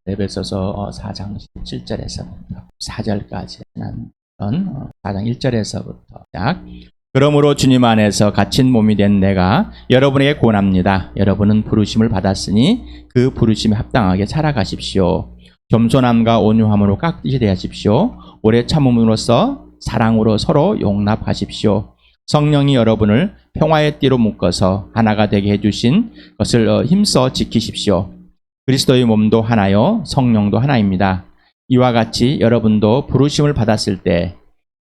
에베소서 4장 17절에서부터 4절까지 한 4장 1절에서부터 시작. 그러므로 주님 안에서 갇힌 몸이 된 내가 여러분에게 권합니다. 여러분은 부르심을 받았으니 그 부르심에 합당하게 살아가십시오. 겸손함과 온유함으로 깍듯이 대하십시오. 오래 참음으로써 사랑으로 서로 용납하십시오. 성령이 여러분을 평화의 띠로 묶어서 하나가 되게 해주신 것을 힘써 지키십시오. 그리스도의 몸도 하나요, 성령도 하나입니다. 이와 같이 여러분도 부르심을 받았을 때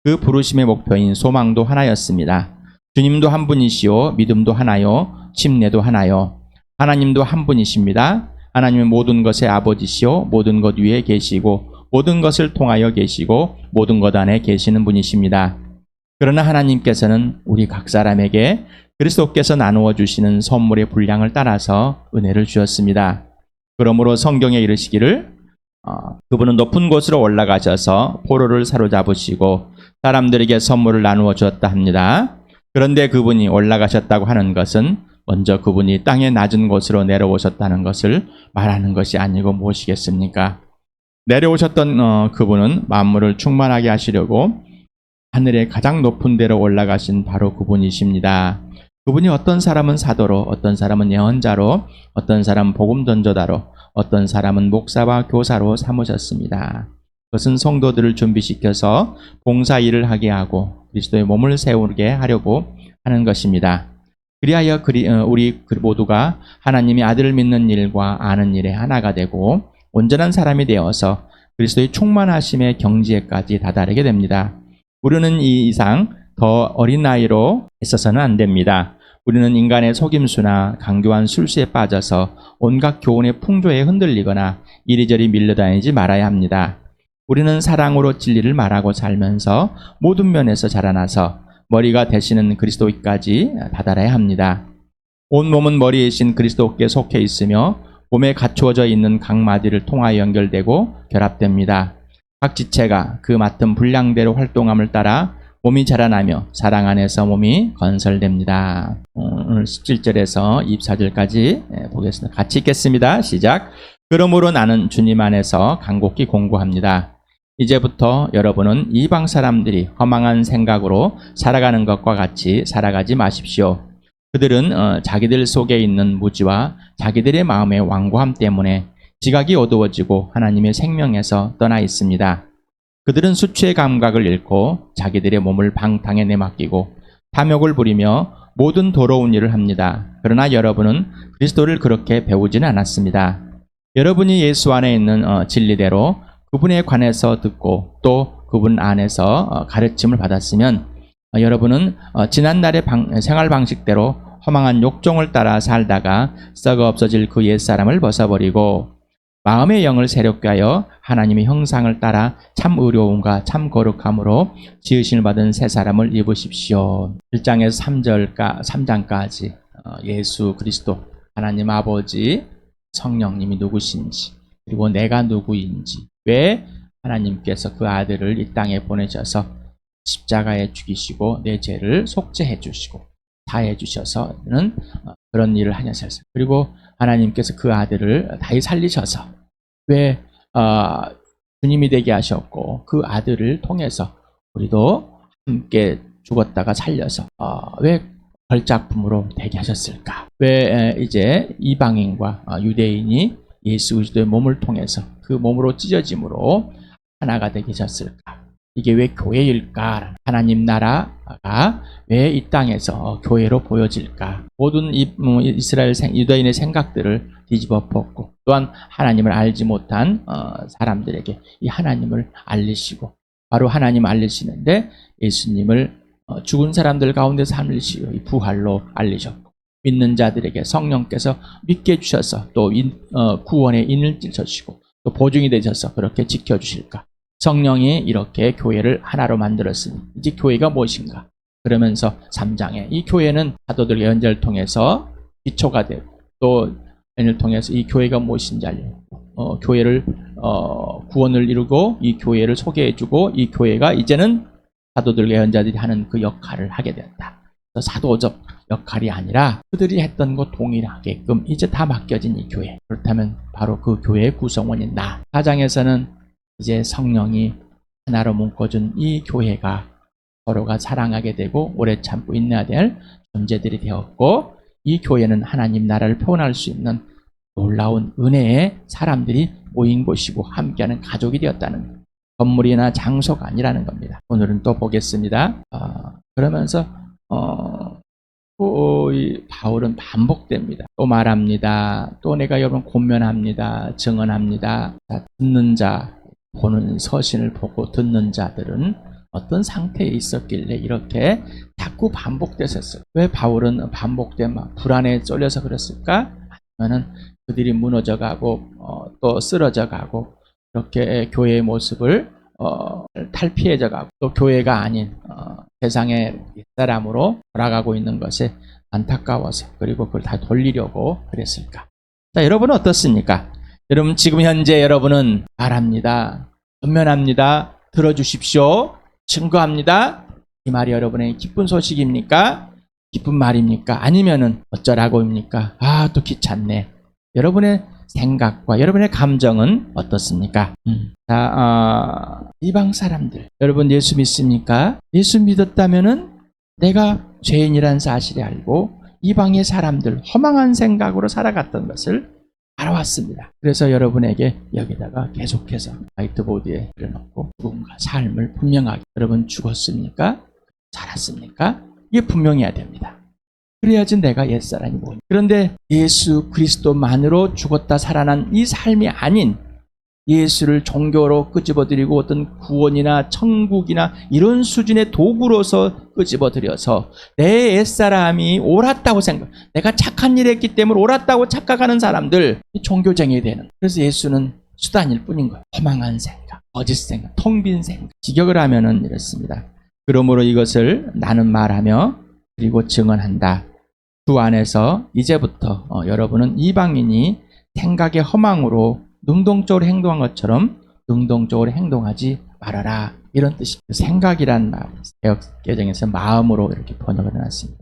그 부르심의 목표인 소망도 하나였습니다. 주님도 한 분이시요, 믿음도 하나요, 침례도 하나요. 하나님도 한 분이십니다. 하나님은 모든 것의 아버지시요, 모든 것 위에 계시고 모든 것을 통하여 계시고 모든 것 안에 계시는 분이십니다. 그러나 하나님께서는 우리 각 사람에게 그리스도께서 나누어 주시는 선물의 분량을 따라서 은혜를 주셨습니다. 그러므로 성경에 이르시기를 그분은 높은 곳으로 올라가셔서 포로를 사로잡으시고 사람들에게 선물을 나누어 주었다 합니다. 그런데 그분이 올라가셨다고 하는 것은 먼저 그분이 땅의 낮은 곳으로 내려오셨다는 것을 말하는 것이 아니고 무엇이겠습니까? 내려오셨던 그분은 만물을 충만하게 하시려고 하늘의 가장 높은 데로 올라가신 바로 그분이십니다. 그분이 어떤 사람은 사도로, 어떤 사람은 예언자로, 어떤 사람은 복음 전도자로, 어떤 사람은 목사와 교사로 삼으셨습니다. 그것은 성도들을 준비시켜서 봉사 일을 하게 하고 그리스도의 몸을 세우게 하려고 하는 것입니다. 그리하여 우리 모두가 하나님의 아들을 믿는 일과 아는 일에 하나가 되고 온전한 사람이 되어서 그리스도의 충만하심의 경지에까지 다다르게 됩니다. 우리는 이 이상 더 어린 나이로 있어서는 안 됩니다. 우리는 인간의 속임수나 강교한 술수에 빠져서 온갖 교훈의 풍조에 흔들리거나 이리저리 밀려다니지 말아야 합니다. 우리는 사랑으로 진리를 말하고 살면서 모든 면에서 자라나서 머리가 되시는 그리스도까지 다다라야 합니다. 온 몸은 머리이신 그리스도께 속해 있으며 몸에 갖추어져 있는 각 마디를 통하여 연결되고 결합됩니다. 각 지체가 그 맡은 분량대로 활동함을 따라 몸이 자라나며 사랑 안에서 몸이 건설됩니다. 오늘 17절에서 24절까지 보겠습니다. 같이 읽겠습니다. 시작. 그러므로 나는 주님 안에서 간곡히 공고합니다. 이제부터 여러분은 이방 사람들이 허망한 생각으로 살아가는 것과 같이 살아가지 마십시오. 그들은 자기들 속에 있는 무지와 자기들의 마음의 완고함 때문에 지각이 어두워지고 하나님의 생명에서 떠나 있습니다. 그들은 수치의 감각을 잃고 자기들의 몸을 방탕에 내맡기고 탐욕을 부리며 모든 더러운 일을 합니다. 그러나 여러분은 그리스도를 그렇게 배우지는 않았습니다. 여러분이 예수 안에 있는 진리대로 그분에 관해서 듣고 또 그분 안에서 가르침을 받았으면 여러분은 지난날의 생활 방식대로 허망한 욕종을 따라 살다가 썩어 없어질 그 옛사람을 벗어버리고 마음의 영을 새롭게 하여 하나님의 형상을 따라 참 의로움과 참 거룩함으로 지으심을 받은 새 사람을 입으십시오. 1장에서 3장까지 예수 그리스도, 하나님 아버지, 성령님이 누구신지, 그리고 내가 누구인지, 왜 하나님께서 그 아들을 이 땅에 보내셔서 십자가에 죽이시고 내 죄를 속죄해 주시고 다해 주셔서는 그런 일을 하셨어요. 그리고 하나님께서 그 아들을 다시 살리셔서 왜 주님이 되게 하셨고 그 아들을 통해서 우리도 함께 죽었다가 살려서 왜 걸작품으로 되게 하셨을까? 왜 이제 이방인과 유대인이 예수 그리스도의 몸을 통해서 그 몸으로 찢어짐으로 하나가 되게 하셨을까? 이게 왜 교회일까? 하나님 나라가 왜 이 땅에서 교회로 보여질까? 모든 이스라엘 유대인의 생각들을 뒤집어 엎고 또한 하나님을 알지 못한 사람들에게 이 하나님을 알리시고 바로 하나님 알리시는데 예수님을 죽은 사람들 가운데서 살리시고 부활로 알리셨고 믿는 자들에게 성령께서 믿게 해주셔서 또 구원의 인을 찢으시고 또 보증이 되셔서 그렇게 지켜주실까? 성령이 이렇게 교회를 하나로 만들었으니 이제 교회가 무엇인가? 그러면서 3장에 이 교회는 사도들의 연결을 통해서 기초가 되고 또 연을 통해서 이 교회가 무엇인지 알리고 교회를 구원을 이루고 이 교회를 소개해주고 이 교회가 이제는 사도들과 예언자들이 하는 그 역할을 하게 된다. 사도적 역할이 아니라 그들이 했던 것 동일하게끔 이제 다 맡겨진 이 교회. 그렇다면 바로 그 교회의 구성원인 나. 4장에서는 이제 성령이 하나로 묶어준 이 교회가 서로가 사랑하게 되고 오래 참고 인내해야 될 존재들이 되었고, 이 교회는 하나님 나라를 표현할 수 있는 놀라운 은혜의 사람들이 모인 곳이고 함께하는 가족이 되었다는, 건물이나 장소가 아니라는 겁니다. 오늘은 또 보겠습니다. 그러면서 또 이 바울은 반복됩니다. 또 말합니다. 또 내가 여러분 권면합니다. 증언합니다. 듣는 자, 보는 서신을 보고 듣는 자들은 어떤 상태에 있었길래 이렇게 자꾸 반복됐었어요. 왜 바울은 반복된 불안에 쫄려서 그랬을까? 아니면은 그들이 무너져가고 또 쓰러져가고 그렇게 교회의 모습을 탈피해져가고 또 교회가 아닌 세상의 사람으로 돌아가고 있는 것에 안타까워서, 그리고 그걸 다 돌리려고 그랬을까? 자, 여러분은 어떻습니까? 여러분 지금 현재 여러분은 말합니다. 권면합니다. 들어주십시오. 증거합니다. 이 말이 여러분의 기쁜 소식입니까? 기쁜 말입니까? 아니면은 어쩌라고입니까? 또 귀찮네. 여러분의 생각과 여러분의 감정은 어떻습니까? 이방 사람들, 여러분 예수 믿습니까? 예수 믿었다면은 내가 죄인이란 사실을 알고 이방의 사람들 허망한 생각으로 살아갔던 것을 알아왔습니다. 그래서 여러분에게 여기다가 계속해서 화이트보드에 그려놓고 누군가 삶을 분명하게, 여러분 죽었습니까? 살았습니까? 이게 분명해야 됩니다. 그래야지 내가 옛사람이 뭐냐. 그런데 예수 그리스도만으로 죽었다 살아난 이 삶이 아닌 예수를 종교로 끄집어들이고 어떤 구원이나 천국이나 이런 수준의 도구로서 끄집어들여서 내 옛사람이 옳았다고 생각, 내가 착한 일을 했기 때문에 옳았다고 착각하는 사람들, 종교쟁이 되는. 그래서 예수는 수단일 뿐인 거예요. 허망한 생각, 거짓 생각, 텅 빈 생각. 직역을 하면은 이렇습니다. 그러므로 이것을 나는 말하며 그리고 증언한다. 주 안에서 이제부터 여러분은 이방인이 생각의 허망으로 능동적으로 행동한 것처럼 능동적으로 행동하지 말아라. 이런 뜻입니다. 생각이란 말, 개혁개정에서 마음으로 이렇게 번역을 해놨습니다.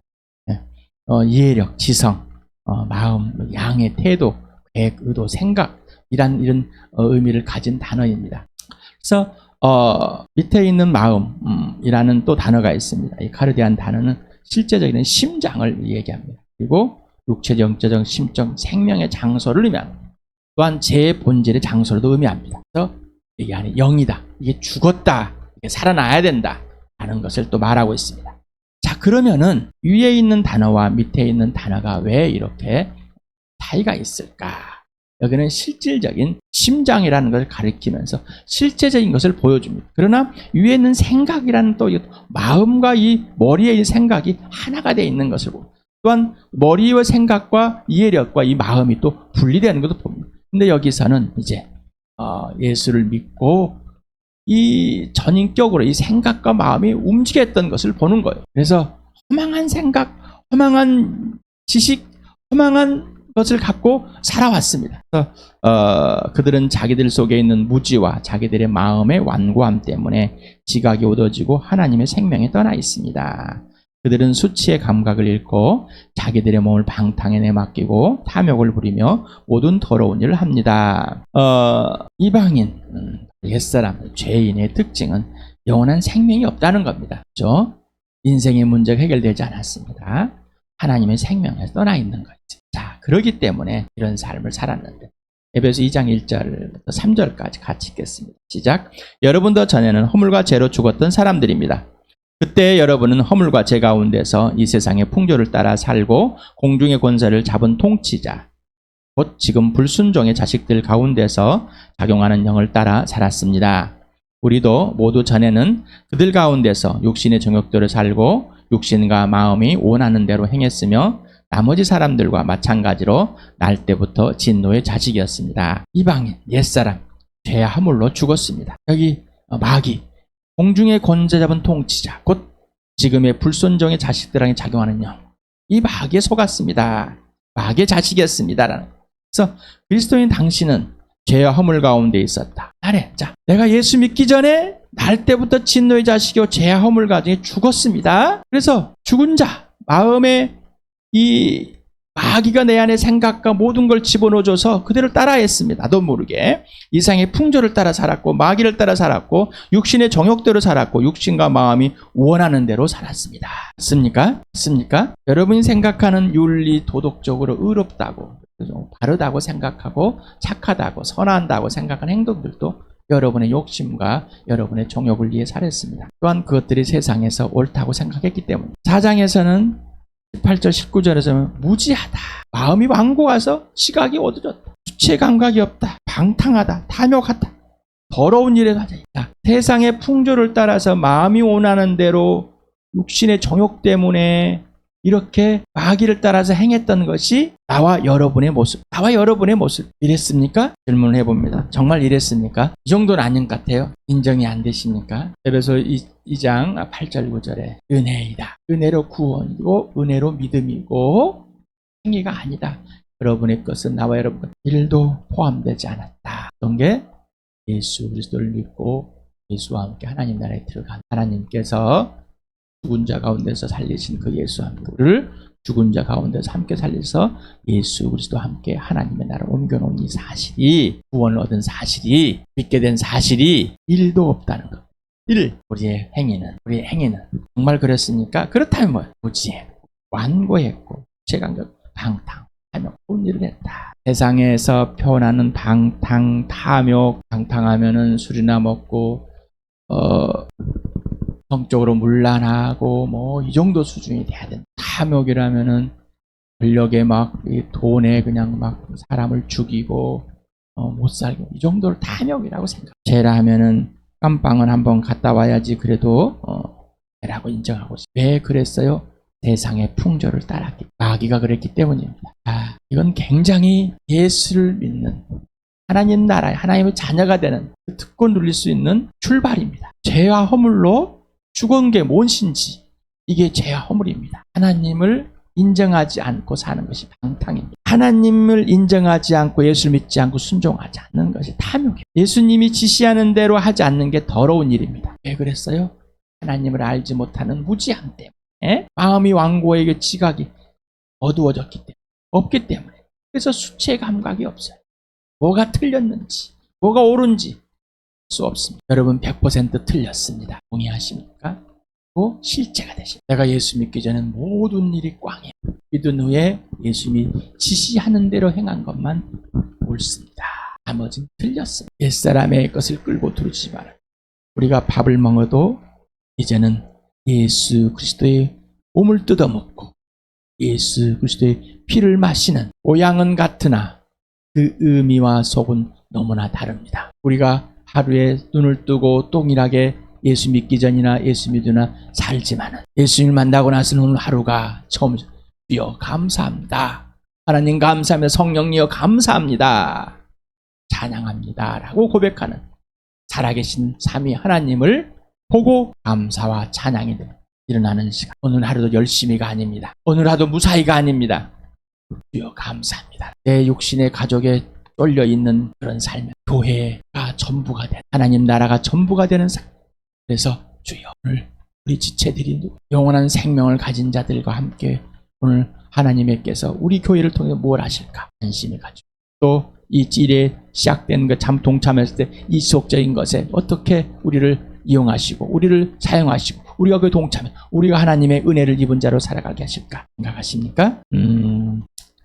이해력, 지성, 마음, 양의 태도, 계획, 의도, 생각, 이런 의미를 가진 단어입니다. 그래서 밑에 있는 마음이라는 또 단어가 있습니다. 이 카르디안 단어는 실제적인 심장을 얘기합니다. 그리고 육체적, 영체적, 심적, 생명의 장소를 의미합니다. 또한 제 본질의 장소로도 의미합니다. 그래서 이게 아니 영이다, 이게 죽었다, 이게 살아나야 된다 라는 것을 또 말하고 있습니다. 자, 그러면은 위에 있는 단어와 밑에 있는 단어가 왜 이렇게 차이가 있을까? 여기는 실질적인 심장이라는 것을 가리키면서 실제적인 것을 보여줍니다. 그러나 위에 있는 생각이라는 또 마음과 이 머리에 있는 생각이 하나가 되어 있는 것을 보고, 또한 머리와 생각과 이해력과 이 마음이 또 분리되는 것도 봅니다. 근데 여기서는 이제 예수를 믿고 이 전인격으로 이 생각과 마음이 움직였던 것을 보는 거예요. 그래서 허망한 생각, 허망한 지식, 허망한 것을 갖고 살아왔습니다. 그래서 그들은 자기들 속에 있는 무지와 자기들의 마음의 완고함 때문에 지각이 얻어지고 하나님의 생명에 떠나 있습니다. 그들은 수치의 감각을 잃고 자기들의 몸을 방탕에 내맡기고 탐욕을 부리며 모든 더러운 일을 합니다. 이방인, 옛사람, 죄인의 특징은 영원한 생명이 없다는 겁니다. 그렇죠? 인생의 문제가 해결되지 않았습니다. 하나님의 생명에서 떠나 있는 거지. 자, 그렇기 때문에 이런 삶을 살았는데, 에베소 2장 1절부터 3절까지 같이 읽겠습니다. 시작. 여러분도 전에는 허물과 죄로 죽었던 사람들입니다. 그때 여러분은 허물과 죄 가운데서 이 세상의 풍조를 따라 살고 공중의 권세를 잡은 통치자, 곧 지금 불순종의 자식들 가운데서 작용하는 영을 따라 살았습니다. 우리도 모두 전에는 그들 가운데서 육신의 정욕대로 살고 육신과 마음이 원하는 대로 행했으며 나머지 사람들과 마찬가지로 날 때부터 진노의 자식이었습니다. 이방인, 옛사람, 죄와 허물로 죽었습니다. 여기 마귀, 공중의 권세 잡은 통치자, 곧 지금의 불순종의 자식들에게 작용하는 영, 이 마귀에 속았습니다. 마귀의 자식이었습니다. 그래서 그리스도인 당신은 죄와 허물 가운데 있었다. 자, 내가 예수 믿기 전에 날 때부터 진노의 자식이요 죄와 허물 가운데 죽었습니다. 그래서 죽은 자, 마음의 이 마귀가 내 안에 생각과 모든 걸 집어넣어줘서 그대로 따라했습니다. 나도 모르게 이상의 풍조를 따라 살았고 마귀를 따라 살았고 육신의 정욕대로 살았고 육신과 마음이 원하는 대로 살았습니다. 맞습니까? 맞습니까? 여러분이 생각하는 윤리, 도덕적으로 의롭다고 바르다고 생각하고 착하다고 선한다고 생각하는 행동들도 여러분의 욕심과 여러분의 정욕을 위해 살았습니다. 또한 그것들이 세상에서 옳다고 생각했기 때문에 4장에서는 18절 19절에서는 무지하다. 마음이 완고해서 시각이 어두워졌다. 주체 감각이 없다. 방탕하다. 탐욕하다. 더러운 일에 가자. 세상의 풍조를 따라서 마음이 원하는 대로 육신의 정욕 때문에 이렇게 마귀를 따라서 행했던 것이 나와 여러분의 모습. 나와 여러분의 모습. 이랬습니까? 질문을 해봅니다. 정말 이랬습니까? 이 정도는 아닌 것 같아요. 인정이 안 되십니까? 그래서 2장 8절 9절에 은혜이다. 은혜로 구원이고 은혜로 믿음이고 행위가 아니다. 여러분의 것은 나와 여러분 것 일도 포함되지 않았다. 어떤 게 예수 그리스도를 믿고 예수와 함께 하나님 나라에 들어간 하나님께서 죽은 자 가운데서 살리신 그 예수와 함께를 죽은 자 가운데서 함께 살려서 예수 그리스도와 함께 하나님의 나라를 옮겨놓은 이 사실이 구원을 얻은 사실이 믿게 된 사실이 일도 없다는 것. 우리의 행위는 정말 그랬습니까? 그렇다면 뭐예요? 무지했고 완고했고 죄감각 방탕 탐욕 좋은 일을 했다. 세상에서 표현하는 방탕 탐욕 방탕하면은 술이나 먹고 성적으로 문란하고 뭐 이 정도 수준이 돼야 된다. 탐욕이라면은 권력에 막 돈에 그냥 막 사람을 죽이고 못 살게 이 정도를 탐욕이라고 생각. 죄라 하면은 깜빵은 한번 갔다 와야지 그래도 죄라고 인정하고 있어요. 왜 그랬어요? 세상의 풍조를 따랐기 마귀가 그랬기 때문입니다. 이건 굉장히 예수를 믿는 하나님 나라에 하나님의 자녀가 되는 특권 누릴 수 있는 출발입니다. 죄와 허물로 죽은 게 무엇인지 이게 죄와 허물입니다. 하나님을 인정하지 않고 사는 것이 방탕입니다. 하나님을 인정하지 않고 예수를 믿지 않고 순종하지 않는 것이 탐욕입니다. 예수님이 지시하는 대로 하지 않는 게 더러운 일입니다. 왜 그랬어요? 하나님을 알지 못하는 무지함 때문에 마음이 완고하게 지각이 어두워졌기 때문에 없기 때문에 그래서 수치의 감각이 없어요. 뭐가 틀렸는지 뭐가 옳은지 수 없습니다. 여러분 100% 틀렸습니다. 동의하십니까? 또 실제가 되십니다. 내가 예수 믿기 전엔 모든 일이 꽝이에요. 믿은 후에 예수님이 지시하는 대로 행한 것만 옳습니다. 나머지는 틀렸습니다. 옛사람의 것을 끌고 들으시지 말아요. 우리가 밥을 먹어도 이제는 예수 그리스도의 몸을 뜯어먹고 예수 그리스도의 피를 마시는 모양은 같으나 그 의미와 속은 너무나 다릅니다. 우리가 하루에 눈을 뜨고 동일하게 예수 믿기 전이나 예수 믿으나 살지만은 예수님을 만나고 나서는 오늘 하루가 처음 주여 감사합니다. 하나님 감사합니다. 성령님여 감사합니다. 찬양합니다. 라고 고백하는 살아계신 삼위 하나님을 보고 감사와 찬양이 일어나는 시간. 오늘 하루도 열심히가 아닙니다. 오늘 하루도 무사히가 아닙니다. 주여 감사합니다. 내 육신의 가족에 쫄려 있는 그런 삶, 교회가 전부가 되는 하나님 나라가 전부가 되는 삶. 그래서 주여 오늘 우리 지체들이 영원한 생명을 가진 자들과 함께 오늘 하나님께서 우리 교회를 통해 뭘 하실까 관심이 가지고 또 이 일에 시작된 그 참 동참했을 때 이 지속적인 것에 어떻게 우리를 이용하시고 우리를 사용하시고 우리가 그 동참해 우리가 하나님의 은혜를 입은 자로 살아가게 하실까 생각하십니까?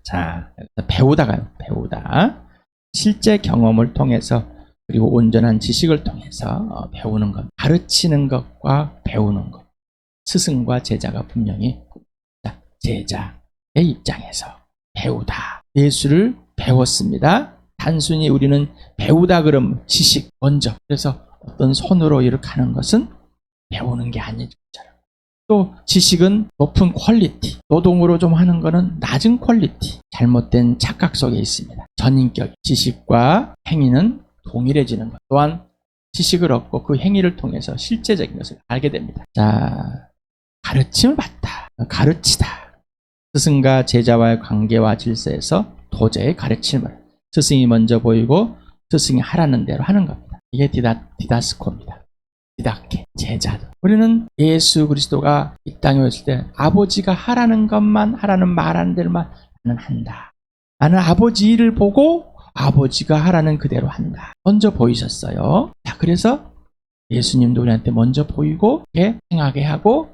자 배우다 실제 경험을 통해서 그리고 온전한 지식을 통해서 배우는 것, 가르치는 것과 배우는 것, 스승과 제자가 분명히 제자의 입장에서 배우다. 예수를 배웠습니다. 단순히 우리는 배우다 그러면 지식 먼저. 그래서 어떤 손으로 이렇게 하는 것은 배우는 게 아니죠. 또 지식은 높은 퀄리티, 노동으로 좀 하는 것은 낮은 퀄리티, 잘못된 착각 속에 있습니다. 전인격, 지식과 행위는 동일해지는 것. 또한 지식을 얻고 그 행위를 통해서 실제적인 것을 알게 됩니다. 자, 가르침을 받다, 가르치다. 스승과 제자와의 관계와 질서에서 도저히 가르침을 스승이 먼저 보이고 스승이 하라는 대로 하는 겁니다. 이게 디다스코입니다. 디다케, 제자들. 우리는 예수 그리스도가 이 땅에 왔을 때 아버지가 하라는 것만, 하라는 말하는 대로만 나는 한다. 나는 아버지 일을 보고 아버지가 하라는 그대로 한다. 먼저 보이셨어요. 자, 그래서 예수님도 우리한테 먼저 보이고 이렇게 행하게 하고,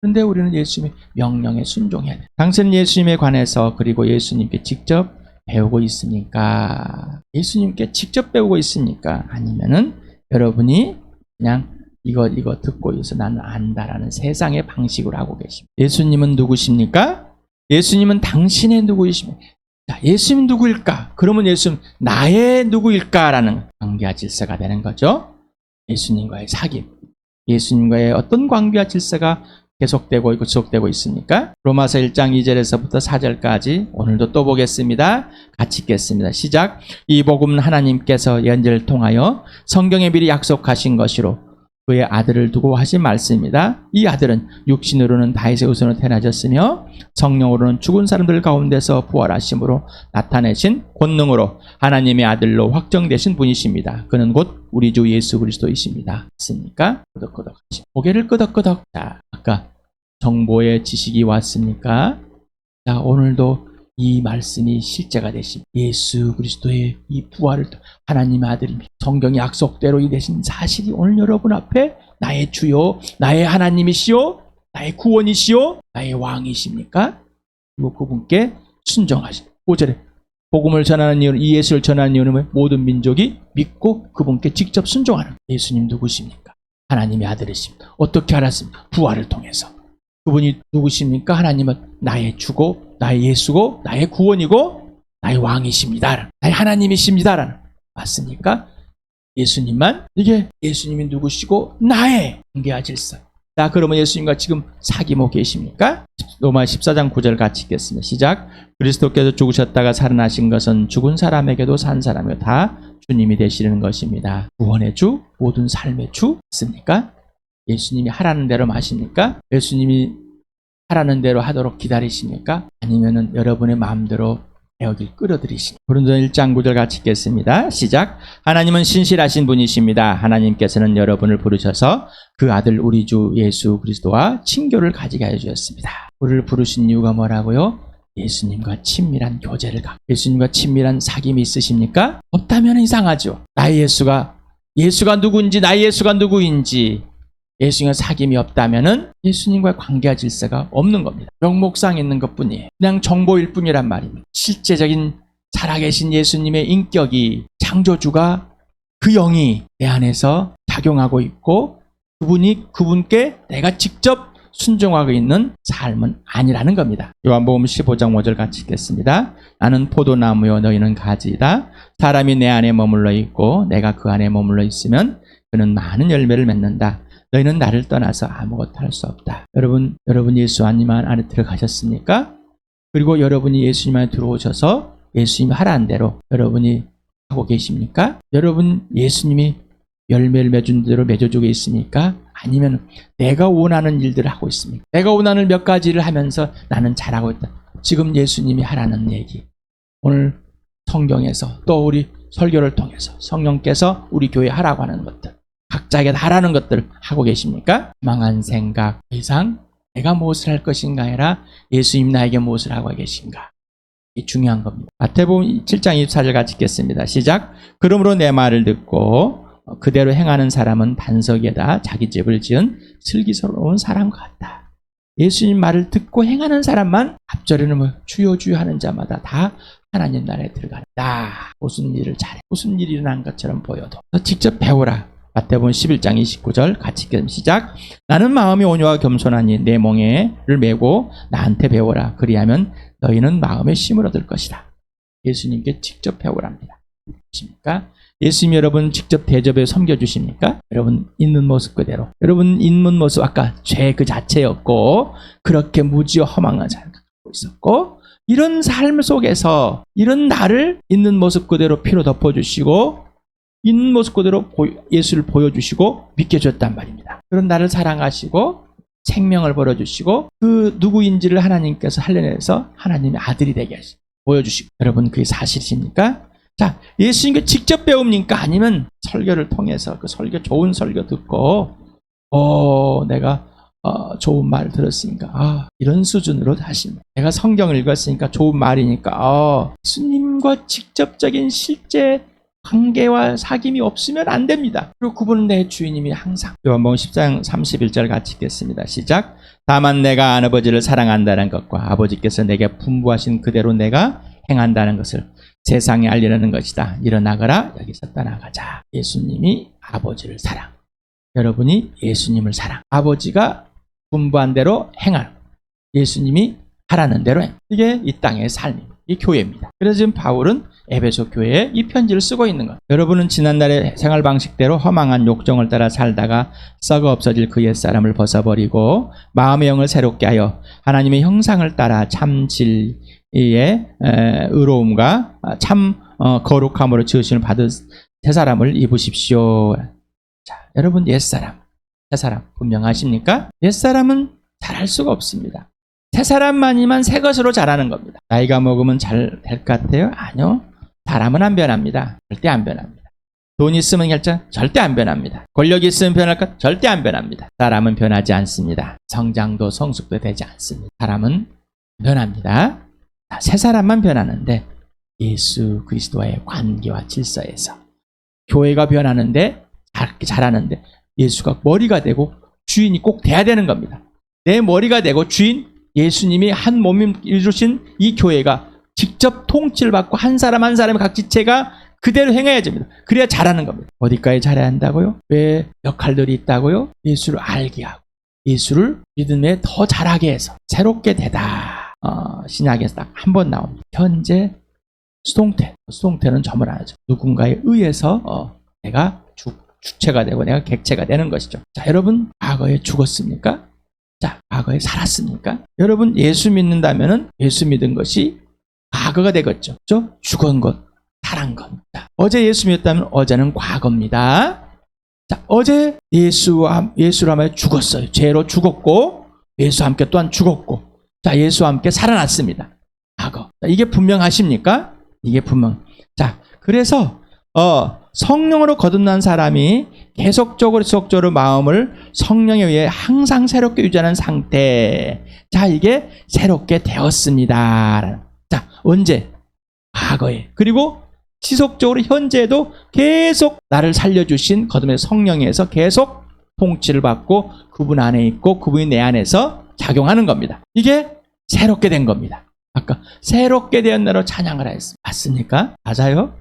그런데 우리는 예수님의 명령에 순종해야 돼. 당신은 예수님에 관해서 그리고 예수님께 직접 배우고 있습니까? 예수님께 직접 배우고 있습니까? 아니면은 여러분이 그냥 이거 듣고 있어 나는 안다라는 세상의 방식으로 하고 계십니다. 예수님은 누구십니까? 예수님은 당신의 누구이십니까? 자, 예수님 누구일까? 그러면 예수님 나의 누구일까라는 관계와 질서가 되는 거죠. 예수님과의 사귐, 예수님과의 어떤 관계와 질서가 계속되고 있고 지속되고 있습니까? 로마서 1장 2절에서부터 4절까지 오늘도 또 보겠습니다. 같이 읽겠습니다. 시작. 이 복음은 하나님께서 연절을 통하여 성경에 미리 약속하신 것이로 그의 아들을 두고 하신 말씀입니다. 이 아들은 육신으로는 다윗의 후손으로 태어나셨으며 성령으로는 죽은 사람들 가운데서 부활하심으로 나타내신 권능으로 하나님의 아들로 확정되신 분이십니다. 그는 곧 우리 주 예수 그리스도이십니다. 맞습니까? 끄덕끄덕 하시고 고개를 끄덕끄덕. 자, 아까 정보의 지식이 왔습니까? 자, 오늘도 이 말씀이 실제가 되신 예수 그리스도의 이 부활을 하나님의 아들이 성경의 약속대로 이 되신 사실이 오늘 여러분 앞에 나의 주요, 나의 하나님이시요, 나의 구원이시요, 나의 왕이십니까? 그리고 그분께 순종하신 5절에 복음을 전하는 이유는 이 예수를 전하는 이유는 모든 민족이 믿고 그분께 직접 순종하는 예수님 누구십니까? 하나님의 아들이십니다. 어떻게 알았습니까? 부활을 통해서. 그분이 누구십니까? 하나님은 나의 주고 나의 예수고 나의 구원이고 나의 왕이십니다. 나의 하나님이십니다. 맞습니까? 예수님만 이게 예수님이 누구시고 나의 관계와 질서. 자, 그러면 예수님과 지금 사귀고 계십니까? 로마 14장 9절 같이 읽겠습니다. 시작. 그리스도께서 죽으셨다가 살아나신 것은 죽은 사람에게도 산 사람에게 다 주님이 되시는 것입니다. 구원의 주, 모든 삶의 주 맞습니까? 예수님이 하라는 대로 하십니까? 예수님이 하라는 대로 하도록 기다리십니까? 아니면은 여러분의 마음대로 여길 끌어들이십니까? 고린도 1장 9절 같이 읽겠습니다. 시작. 하나님은 신실하신 분이십니다. 하나님께서는 여러분을 부르셔서 그 아들 우리 주 예수 그리스도와 친교를 가지게 해주셨습니다. 우리를 부르신 이유가 뭐라고요? 예수님과 친밀한 교제를 갖고 예수님과 친밀한 사귐이 있으십니까? 없다면 이상하죠. 나의 예수가 누구인지 나의 예수가 누구인지 예수님과 사귐이 없다면은 예수님과의 관계와 질서가 없는 겁니다. 명목상 있는 것뿐이에요. 그냥 정보일 뿐이란 말입니다. 실제적인 살아계신 예수님의 인격이 창조주가 그 영이 내 안에서 작용하고 있고 그분께 내가 직접 순종하고 있는 삶은 아니라는 겁니다. 요한복음 15장 5절 같이 읽겠습니다. 나는 포도나무요 너희는 가지이다. 사람이 내 안에 머물러 있고 내가 그 안에 머물러 있으면 그는 많은 열매를 맺는다. 너희는 나를 떠나서 아무것도 할 수 없다. 여러분 예수 안님 안에 들어가셨습니까? 그리고 여러분이 예수님 안에 들어오셔서 예수님이 하라는 대로 여러분이 하고 계십니까? 여러분 예수님이 열매를 맺은 대로 맺어주고 있습니까? 아니면 내가 원하는 일들을 하고 있습니까? 내가 원하는 몇 가지를 하면서 나는 잘하고 있다. 지금 예수님이 하라는 얘기. 오늘 성경에서 또 우리 설교를 통해서 성령께서 우리 교회에 하라고 하는 것들. 각자에게 하라는 것들을 하고 계십니까? 망한 생각 이상 내가 무엇을 할 것인가 아니라 예수님 나에게 무엇을 하고 계신가. 이게 중요한 겁니다. 마태복음 7장 24절 같이 읽겠습니다. 시작. 그러므로 내 말을 듣고 그대로 행하는 사람은 반석에다 자기 집을 지은 슬기스러운 사람 같다. 예수님 말을 듣고 행하는 사람만 앞절에는 주여 주여 하는 자마다 다 하나님 나라에 들어간다. 무슨 일을 잘해 무슨 일이 일어난 것처럼 보여도 직접 배우라. 마태복음 11장 29절 같이 읽겠습니다. 시작. 나는 마음이 온유하고 겸손하니 내 멍에를 메고 나한테 배워라. 그리하면 너희는 마음의 쉼을 얻을 것이다. 예수님께 직접 배우랍니다. 십니까? 예수님 여러분 직접 대접에 섬겨주십니까? 여러분 있는 모습 그대로. 여러분 있는 모습 아까 죄 그 자체였고 그렇게 무지와 허망한 삶을 갖고 있었고 이런 삶 속에서 이런 나를 있는 모습 그대로 피로 덮어주시고 있는 모습 그대로 예수를 보여주시고 믿게 줬단 말입니다. 그런 나를 사랑하시고 생명을 벌어주시고 그 누구인지를 하나님께서 할례해서 하나님의 아들이 되게 하시고 보여주시고 여러분 그게 사실이십니까? 자, 예수님께 직접 배웁니까? 아니면 설교를 통해서 그 설교 좋은 설교 듣고 내가 좋은 말 들었으니까 이런 수준으로 다시 내가 성경을 읽었으니까 좋은 말이니까 예수님과 직접적인 실제 관계와 사귐이 없으면 안 됩니다. 그리고 그분은 내 주인님이 항상. 요한복음 14장 31절 같이 읽겠습니다. 시작. 다만 내가 아버지를 사랑한다는 것과 아버지께서 내게 분부하신 그대로 내가 행한다는 것을 세상에 알리려는 것이다. 일어나거라. 여기서 떠나가자. 예수님이 아버지를 사랑. 여러분이 예수님을 사랑. 아버지가 분부한 대로 행할. 예수님이 하라는 대로 행. 이게 이 땅의 삶입니다. 이 교회입니다. 그래서 지금 바울은 에베소 교회에 이 편지를 쓰고 있는 것. 여러분은 지난날의 생활 방식대로 허망한 욕정을 따라 살다가 썩어 없어질 그 옛사람을 벗어버리고 마음의 영을 새롭게 하여 하나님의 형상을 따라 참 진리의 의로움과 참 거룩함으로 지으심을 받은 새 사람을 입으십시오. 자, 여러분 옛사람, 새사람 분명하십니까? 옛사람은 잘할 수가 없습니다. 새 사람만이면 새 것으로 자라는 겁니다. 나이가 먹으면 잘 될 것 같아요? 아니요. 사람은 안 변합니다. 절대 안 변합니다. 돈 있으면 결정 절대 안 변합니다. 권력 있으면 변할 것 절대 안 변합니다. 사람은 변하지 않습니다. 성장도 성숙도 되지 않습니다. 사람은 변합니다. 새 사람만 변하는데 예수 그리스도와의 관계와 질서에서 교회가 변하는데 잘하는데 예수가 머리가 되고 주인이 꼭 돼야 되는 겁니다. 내 머리가 되고 주인 예수님이 한 몸을 이루신 이 교회가 직접 통치를 받고 한 사람 한 사람의 각 지체가 그대로 행해야 됩니다. 그래야 잘하는 겁니다. 어디까지 잘해야 한다고요? 왜 역할들이 있다고요? 예수를 알게 하고 예수를 믿음에 더 잘하게 해서 새롭게 되다. 신약에서 딱 한 번 나옵니다. 현재 수동태는 점을 안 하죠. 누군가에 의해서 내가 주체가 되고 내가 객체가 되는 것이죠. 자, 여러분 과거에 죽었습니까? 자, 과거에 살았습니까? 여러분 예수 믿는다면은 예수 믿은 것이 과거가 되겠죠. 그렇죠? 죽은 것, 살한 것. 자, 어제 예수 믿었다면 어제는 과거입니다. 자, 어제 예수로 함께 죽었어요. 죄로 죽었고 예수와 함께 또한 죽었고 자, 예수와 함께 살아났습니다. 과거. 자, 이게 분명하십니까? 이게 분명. 자, 그래서 성령으로 거듭난 사람이 계속적으로 마음을 성령에 의해 항상 새롭게 유지하는 상태. 자, 이게 새롭게 되었습니다. 자, 언제? 과거에. 그리고 지속적으로 현재에도 계속 나를 살려주신 거듭의 성령에서 계속 통치를 받고 그분 안에 있고 그분이 내 안에서 작용하는 겁니다. 이게 새롭게 된 겁니다. 아까 새롭게 되었나로 찬양을 하였습니다. 맞습니까? 맞아요?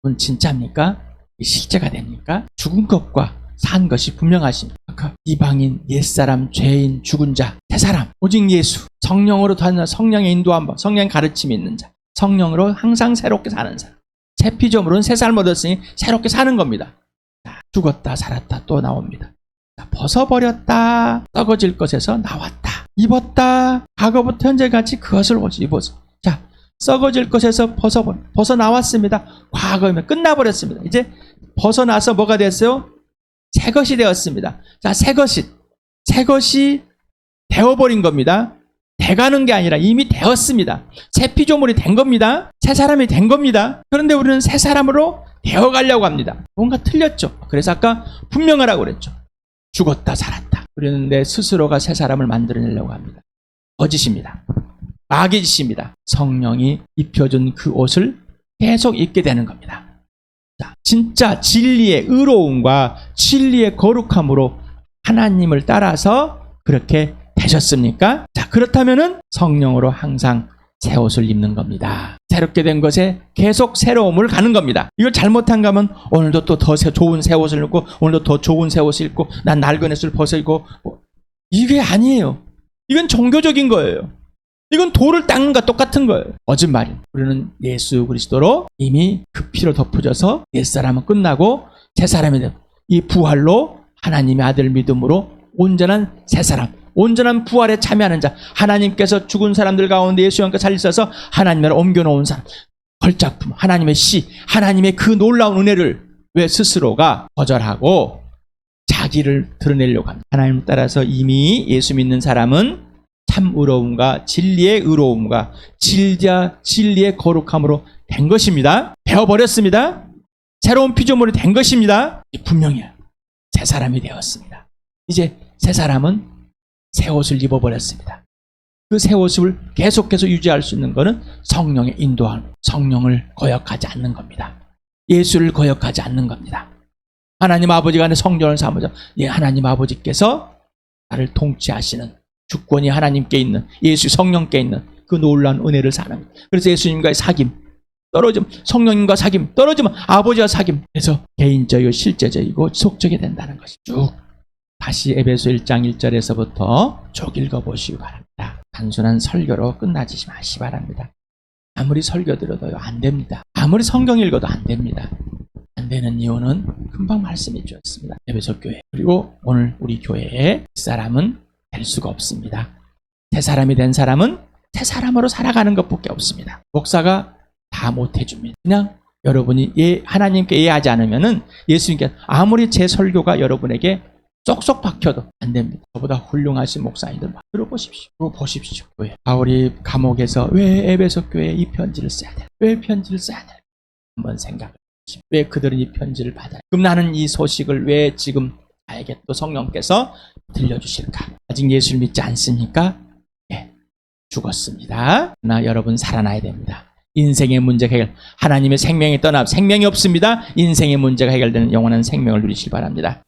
그건 진짜입니까? 실제가 됩니까? 죽은 것과 산 것이 분명하십니다. 아까 이방인, 옛사람, 죄인, 죽은 자, 새 사람, 오직 예수, 성령으로 다는 성령의 인도함, 성령의 가르침이 있는 자, 성령으로 항상 새롭게 사는 사람. 새 피조물은 새 삶을 얻었으니 새롭게 사는 겁니다. 자, 죽었다 살았다 또 나옵니다. 자, 벗어버렸다 썩어질 것에서 나왔다. 입었다 과거부터 현재까지 그것을 입어서 자 썩어질 것에서 벗어 나왔습니다. 과거면 끝나버렸습니다. 이제 벗어나서 뭐가 됐어요? 새 것이 되었습니다. 자, 새 것이 되어버린 겁니다. 돼가는 게 아니라 이미 되었습니다. 새 피조물이 된 겁니다. 새 사람이 된 겁니다. 그런데 우리는 새 사람으로 되어가려고 합니다. 뭔가 틀렸죠. 그래서 아까 분명하라고 그랬죠. 죽었다 살았다. 우리는 내 스스로가 새 사람을 만들어내려고 합니다. 거짓입니다. 마귀 짓입니다. 성령이 입혀준 그 옷을 계속 입게 되는 겁니다. 자, 진짜 진리의 의로움과 진리의 거룩함으로 하나님을 따라서 그렇게 되셨습니까? 자, 그렇다면은 성령으로 항상 새 옷을 입는 겁니다. 새롭게 된 것에 계속 새로움을 가는 겁니다. 이걸 잘못한 가면 오늘도 또 더 좋은 새 옷을 입고 오늘도 더 좋은 새 옷을 입고 난 낡은 옷을 벗어 입고 이게 아니에요. 이건 종교적인 거예요. 이건 돌을 닦는 것과 똑같은 거예요. 거짓말이에요. 우리는 예수 그리스도로 이미 그 피로 덮어져서 옛사람은 끝나고 새사람이 되고 이 부활로 하나님의 아들 믿음으로 온전한 새사람, 온전한 부활에 참여하는 자, 하나님께서 죽은 사람들 가운데 예수와 함께 살리셔서 하나님을 옮겨놓은 사람, 걸작품, 하나님의 시, 하나님의 그 놀라운 은혜를 왜 스스로가 거절하고 자기를 드러내려고 합니다. 하나님을 따라서 이미 예수 믿는 사람은 참 의로움과 진리의 의로움과 진리의 거룩함으로 된 것입니다. 배워버렸습니다. 새로운 피조물이 된 것입니다. 분명해요. 새 사람이 되었습니다. 이제 새 사람은 새 옷을 입어버렸습니다. 그 새 옷을 계속해서 유지할 수 있는 것은 성령의 인도함, 성령을 거역하지 않는 겁니다. 예수를 거역하지 않는 겁니다. 하나님 아버지가 내 성전을 삼으자. 예, 하나님 아버지께서 나를 통치하시는 주권이 하나님께 있는, 예수 성령께 있는 그 놀라운 은혜를 사는 거예요. 그래서 예수님과의 사귐 떨어지면, 성령님과 사귐 떨어지면 아버지와 사귐, 그래서 개인적이고 실제적이고 지속적이 된다는 것이 쭉 다시 에베소 1장 1절에서부터 쭉 읽어보시기 바랍니다. 단순한 설교로 끝나지 마시기 바랍니다. 아무리 설교 들어도 안 됩니다. 아무리 성경 읽어도 안 됩니다. 안 되는 이유는 금방 말씀해 주셨습니다. 에베소 교회, 그리고 오늘 우리 교회의 사람은 될 수가 없습니다. 새 사람이 된 사람은 새 사람으로 살아가는 것밖에 없습니다. 목사가 다 못해줍니다. 그냥 여러분이 하나님께 이해하지 않으면은, 예수님께 아무리 제 설교가 여러분에게 쏙쏙 박혀도 안 됩니다. 저보다 훌륭하신 목사님들 들어보십시오. 그리고 보십시오. 왜 바울이 감옥에서 왜 에베소 교회에 이 편지를 써야 돼? 왜 편지를 써야 돼? 한번 생각해 보십시오. 왜 그들은 이 편지를 받아요? 그럼 나는 이 소식을 왜 지금 나에게 또 성령께서 들려주실까? 아직 예수를 믿지 않습니까? 네, 죽었습니다. 그러나 여러분 살아나야 됩니다. 인생의 문제 해결, 하나님의 생명이 떠나 생명이 없습니다. 인생의 문제가 해결되는 영원한 생명을 누리시기 바랍니다.